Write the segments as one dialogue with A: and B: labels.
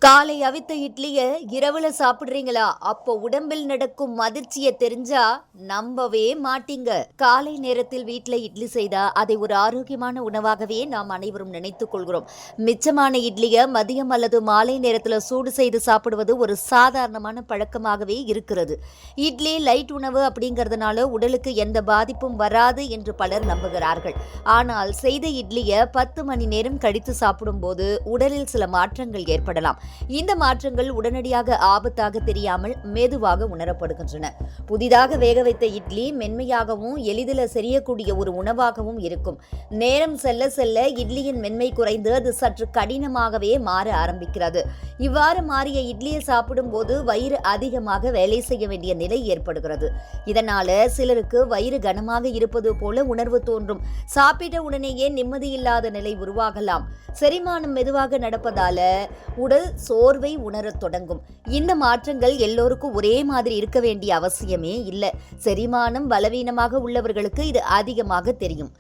A: காலை அவித்த இட்லிய இரவுல சாப்பிடுறீங்களா? அப்போ உடம்பில் நடக்கும் அதிர்ச்சிய தெரிஞ்சா நம்பவே மாட்டீங்க. காலை நேரத்தில் வீட்ல இட்லி செய்தா அதை ஒரு ஆரோக்கியமான உணவாகவே நாம் அனைவரும் நினைத்துக் கொள்கிறோம். மிச்சமான இட்லிய மதியம் அல்லது மாலை நேரத்துல சூடு செய்து சாப்பிடுவது ஒரு சாதாரணமான பழக்கமாகவே இருக்கிறது. இட்லி லைட் உணவு அப்படிங்கறதுனால உடலுக்கு எந்த பாதிப்பும் வராது என்று பலர் நம்புகிறார்கள். ஆனால் செய்த இட்லிய 10 மணி நேரம் கழித்து சாப்பிடும் போது உடலில் சில மாற்றங்கள் ஏற்படலாம். இந்த மாற்றங்கள் உடனடியாக ஆபத்தாக தெரியாமல் மெதுவாக உணரப்படுகின்றன. புதிதாக வேக வைத்த இட்லி மென்மையாகவும் எளிதில் செரியக்கூடிய ஒரு உணவாகவும் இருக்கும். நேரம் செல்ல செல்ல இட்லியின் மென்மை குறைந்து அது சற்று கடினமாகவே மாற ஆரம்பிக்கிறது. இவ்வாறு மாறிய இட்லியை சாப்பிடும் போது வயிறு அதிகமாக வேலை செய்ய வேண்டிய நிலை ஏற்படுகிறது. இதனால சிலருக்கு வயிறு கனமாக இருப்பது போல உணர்வு தோன்றும். சாப்பிட்ட உடனேயே நிம்மதியில்லாத நிலை உருவாகலாம். செரிமானம் மெதுவாக நடப்பதால உடல் சோர்வை உணரத் தொடங்கும். இந்த மாற்றங்கள் எல்லோருக்கும் ஒரே மாதிரி இருக்க வேண்டிய அவசியமே இல்லை. செரிமானம் பலவீனமாக உள்ளவர்களுக்கு இது அதிகமாக தெரியும்.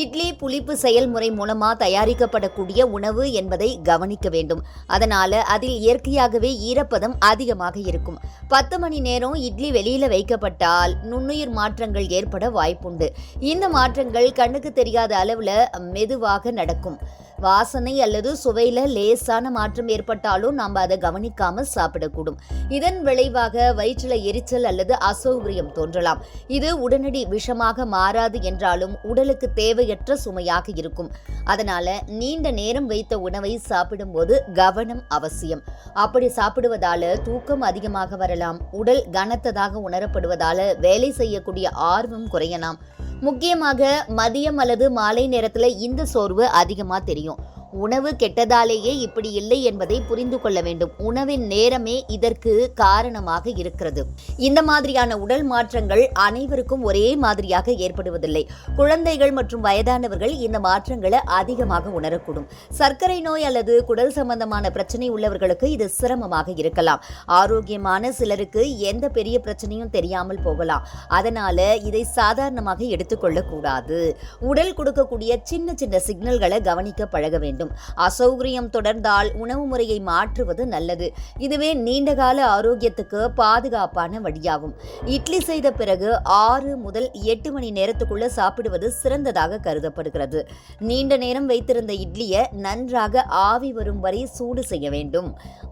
A: இட்லி புளிப்பு செயல்முறை மூலமா தயாரிக்கப்படக்கூடிய உணவு என்பதை கவனிக்க வேண்டும். அதனால அதில் இயற்கையாகவே ஈரப்பதம் அதிகமாக இருக்கும். 10 மணி நேரம் இட்லி வெளியில வைக்கப்பட்டால் நுண்ணுயிர் மாற்றங்கள் ஏற்பட வாய்ப்புண்டு. இந்த மாற்றங்கள் கண்ணுக்கு தெரியாத அளவுல மெதுவாக நடக்கும். வாசனை அல்லது சுவையில லேசான மாற்றம் ஏற்பட்டாலும் நாம் அதை கவனிக்காம சாப்பிடக்கூடும். இதன் விளைவாக வயிற்றுல எரிச்சல் அல்லது அசௌகரியம் தோன்றலாம். இது உடனடி விஷமாக மாறாது என்றாலும் உடலுக்கு தேவையற்ற சுமையாக இருக்கும். அதனால நீண்ட நேரம் வைத்த உணவை சாப்பிடும்போது கவனம் அவசியம். அப்படி சாப்பிடுவதால தூக்கம் அதிகமாக வரலாம். உடல் கனத்ததாக உணரப்படுவதால வேலை செய்யக்கூடிய ஆர்வம் குறையலாம். முக்கியமாக மதியம் அல்லது மாலை நேரத்துல இந்த சோர்வு அதிகமா தெரியும். உணவு கெட்டதாலேயே இப்படி இல்லை என்பதை புரிந்து கொள்ள வேண்டும். உணவின் நேரமே இதற்கு காரணமாக இருக்கிறது. இந்த மாதிரியான உடல் மாற்றங்கள் அனைவருக்கும் ஒரே மாதிரியாக ஏற்படுவதில்லை. குழந்தைகள் மற்றும் வயதானவர்கள் இந்த மாற்றங்களை அதிகமாக உணரக்கூடும். சர்க்கரை நோய் அல்லது குடல் சம்பந்தமான பிரச்சனை உள்ளவர்களுக்கு இது சிரமமாக இருக்கலாம். ஆரோக்கியமான சிலருக்கு எந்த பெரிய பிரச்சனையும் தெரியாமல் போகலாம். அதனால இதை சாதாரணமாக எடுத்துக்கொள்ளக் கூடாது. உடல் கொடுக்கக்கூடிய சின்ன சின்ன சிக்னல்களை கவனிக்க பழக வேண்டும். அசௌகரியம் தொடர்ந்தால் உணவு முறையை மாற்றுவது நல்லது. இதுவே நீண்டகால ஆரோக்கியத்துக்கு பாதுகாப்பான வழியாகும். இட்லி செய்த பிறகு 6 முதல் 8 மணி நேரத்துக்குள்ள சாப்பிடுவது சிறந்ததாக கருதப்படுகிறது. நீண்ட நேரம் வைத்திருந்த இட்லியை நன்றாக ஆவி வரும் வரை சூடு செய்ய வேண்டும்.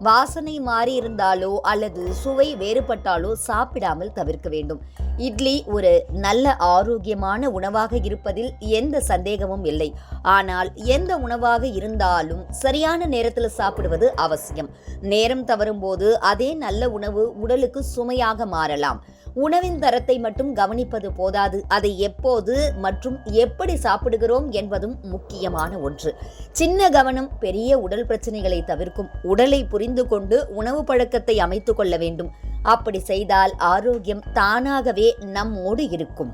A: வாசனை மாறி இருந்தாலோ அல்லது சுவை வேறுபட்டாலோ சாப்பிடாமல் தவிர்க்க வேண்டும். இட்லி ஒரு நல்ல ஆரோக்கியமான உணவாக இருப்பதில் எந்த சந்தேகமும் இல்லை. ஆனால் எந்த உணவாக இருந்தாலும் சரியான நேரத்தில் சாப்பிடுவது அவசியம். நேரம் தவறும் போது அதே நல்ல உணவு உடலுக்கு சுமையாக மாறலாம். உணவின் தரத்தை மட்டும் கவனிப்பது போதாது, அதை எப்போது மற்றும் எப்படி சாப்பிடுகிறோம் என்பதும் முக்கியமான ஒன்று. சின்ன கவனம் பெரிய உடல் பிரச்சனைகளை தவிர்க்கும். உடலை புரிந்து கொண்டு உணவு பழக்கத்தை அமைத்துக் கொள்ள வேண்டும். அப்படி செய்தால் ஆரோக்கியம் தானாகவே நம்மோடு இருக்கும்.